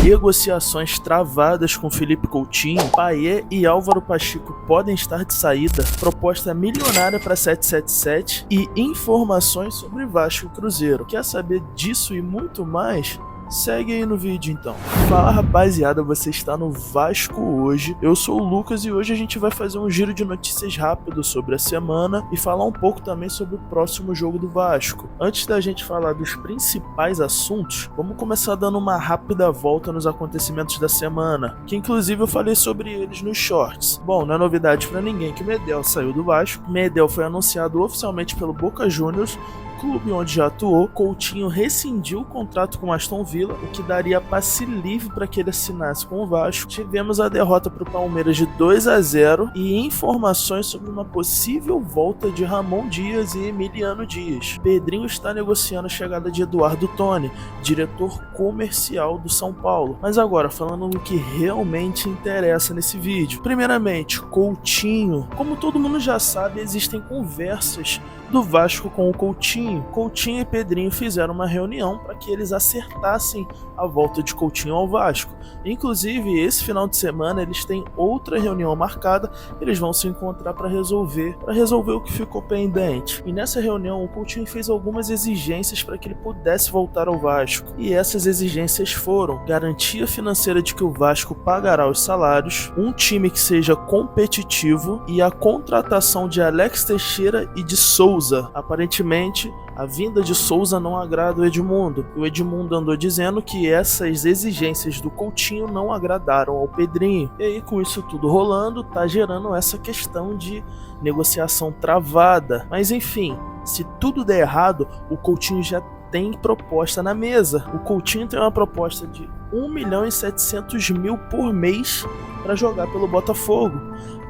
Negociações travadas com Felipe Coutinho, Payet e Álvaro Pacheco podem estar de saída, proposta milionária para 777 e informações sobre Vasco e Cruzeiro. Quer saber disso e muito mais? Segue aí no vídeo então. Fala rapaziada, você está no Vasco Hoje. Eu sou o Lucas e hoje a gente vai fazer um giro de notícias rápido sobre a semana e falar um pouco também sobre o próximo jogo do Vasco. Antes da gente falar dos principais assuntos, vamos começar dando uma rápida volta nos acontecimentos da semana, que inclusive eu falei sobre eles nos shorts. Bom, não é novidade pra ninguém que Medel saiu do Vasco. Medel foi anunciado oficialmente pelo Boca Juniors, clube onde já atuou. Coutinho rescindiu o contrato com Aston Villa, o que daria passe livre para que ele assinasse com o Vasco. Tivemos a derrota para o Palmeiras de 2-0 e informações sobre uma possível volta de Ramon Dias e Emiliano Dias. Pedrinho está negociando a chegada de Eduardo Toni, diretor comercial do São Paulo. Mas agora, falando do que realmente interessa nesse vídeo. Primeiramente, Coutinho. Como todo mundo já sabe, existem conversas do Vasco com o Coutinho. Coutinho e Pedrinho fizeram uma reunião para que eles acertassem a volta de Coutinho ao Vasco. Inclusive, esse final de semana eles têm outra reunião marcada, eles vão se encontrar para resolver o que ficou pendente. E nessa reunião o Coutinho fez algumas exigências para que ele pudesse voltar ao Vasco. E essas exigências foram: garantia financeira de que o Vasco pagará os salários, um time que seja competitivo e a contratação de Alex Teixeira e de Souza. Aparentemente, a vinda de Souza não agrada o Edmundo. O Edmundo andou dizendo que essas exigências do Coutinho não agradaram ao Pedrinho. E aí, com isso tudo rolando, tá gerando essa questão de negociação travada. Mas enfim, se tudo der errado, o Coutinho já tem proposta na mesa. O Coutinho tem uma proposta de 1.700.000 por mês para jogar pelo Botafogo.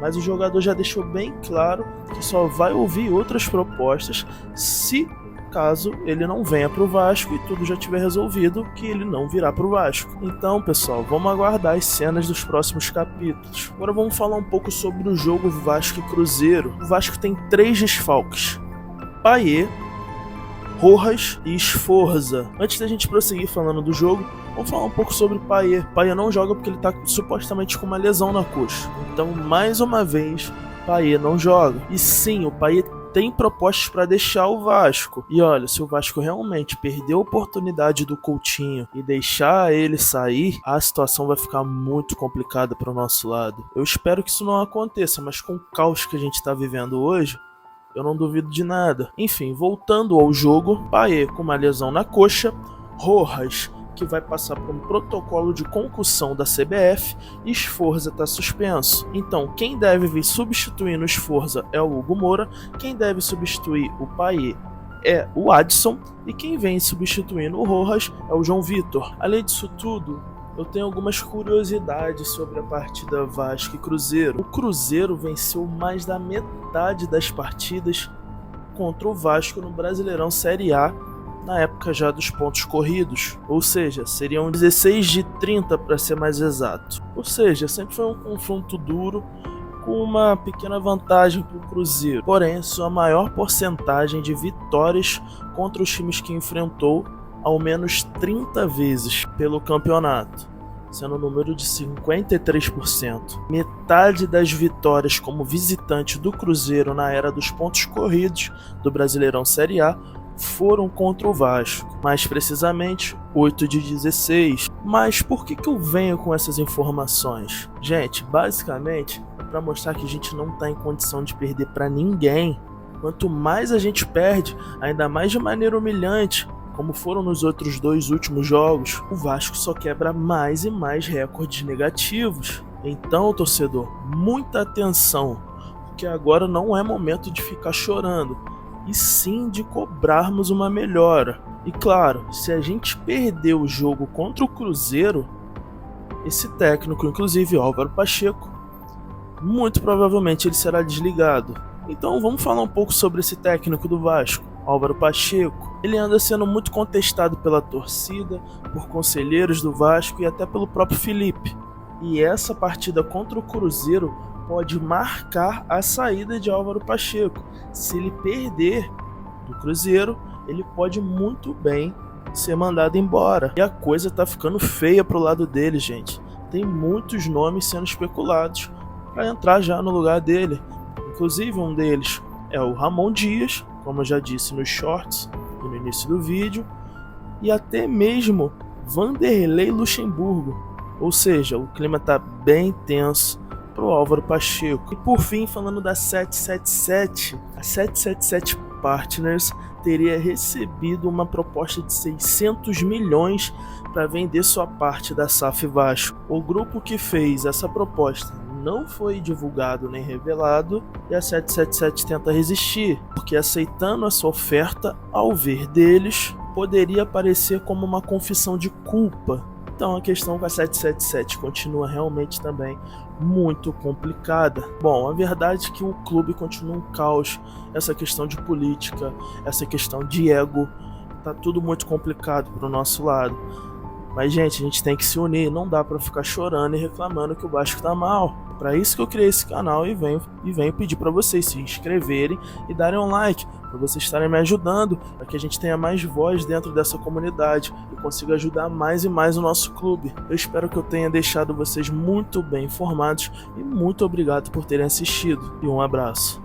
Mas o jogador já deixou bem claro que só vai ouvir outras propostas se caso ele não venha pro Vasco e tudo já tiver resolvido, que ele não virá pro Vasco. Então, pessoal, vamos aguardar as cenas dos próximos capítulos. Agora vamos falar um pouco sobre o jogo Vasco e Cruzeiro. O Vasco tem 3 desfalques: Payet, Rojas e Sforza. Antes da gente prosseguir falando do jogo, vamos falar um pouco sobre Payet. Payet não joga porque ele tá supostamente com uma lesão na coxa. Então, mais uma vez, Payet não joga. E sim, o Payet tem propostas para deixar o Vasco. E olha, se o Vasco realmente perder a oportunidade do Coutinho e deixar ele sair, a situação vai ficar muito complicada para o nosso lado. Eu espero que isso não aconteça, mas com o caos que a gente está vivendo hoje, eu não duvido de nada. Enfim, voltando ao jogo, Payet com uma lesão na coxa, Rojas, que vai passar por um protocolo de concussão da CBF, e Sforza está suspenso. Então, quem deve vir substituindo o Sforza é o Hugo Moura, quem deve substituir o Payet é o Adson, e quem vem substituindo o Rojas é o João Vitor. Além disso tudo, eu tenho algumas curiosidades sobre a partida Vasco e Cruzeiro. O Cruzeiro venceu mais da metade das partidas contra o Vasco no Brasileirão Série A, na época já dos pontos corridos, ou seja, seriam 16 de 30 para ser mais exato. Ou seja, sempre foi um confronto duro, com uma pequena vantagem para o Cruzeiro. Porém, sua maior porcentagem de vitórias contra os times que enfrentou ao menos 30 vezes pelo campeonato, sendo o número de 53%. Metade das vitórias como visitante do Cruzeiro na era dos pontos corridos do Brasileirão Série A foram contra o Vasco, mais precisamente 8 de 16. Mas por que eu venho com essas informações? Gente, basicamente é para mostrar que a gente não está em condição de perder para ninguém. Quanto mais a gente perde, ainda mais de maneira humilhante, como foram nos outros 2 últimos jogos, o Vasco só quebra mais e mais recordes negativos. Então, torcedor, muita atenção, porque agora não é momento de ficar chorando, e sim de cobrarmos uma melhora. E claro, se a gente perder o jogo contra o Cruzeiro, esse técnico, inclusive Álvaro Pacheco, muito provavelmente ele será desligado. Então vamos falar um pouco sobre esse técnico do Vasco, Álvaro Pacheco. Ele anda sendo muito contestado pela torcida, por conselheiros do Vasco e até pelo próprio Felipe. E essa partida contra o Cruzeiro pode marcar a saída de Álvaro Pacheco. Se ele perder do Cruzeiro, ele pode muito bem ser mandado embora. E a coisa tá ficando feia pro lado dele, gente. Tem muitos nomes sendo especulados para entrar já no lugar dele. Inclusive um deles é o Ramon Dias, como eu já disse nos shorts e no início do vídeo, e até mesmo Vanderlei Luxemburgo. Ou seja, o clima tá bem tenso pro Álvaro Pacheco. E por fim, falando da 777, a 777 Partners teria recebido uma proposta de 600 milhões para vender sua parte da SAF Vasco. O grupo que fez essa proposta não foi divulgado nem revelado e a 777 tenta resistir, porque aceitando essa oferta, ao ver deles, poderia parecer como uma confissão de culpa. Então a questão com a 777 continua realmente também muito complicada. Bom, a verdade é que o clube continua um caos, essa questão de política, essa questão de ego, tá tudo muito complicado pro nosso lado. Mas gente, a gente tem que se unir, não dá pra ficar chorando e reclamando que o Vasco tá mal. Para isso que eu criei esse canal e venho pedir para vocês se inscreverem e darem um like, para vocês estarem me ajudando, para que a gente tenha mais voz dentro dessa comunidade e consiga ajudar mais e mais o nosso clube. Eu espero que eu tenha deixado vocês muito bem informados e muito obrigado por terem assistido. E um abraço.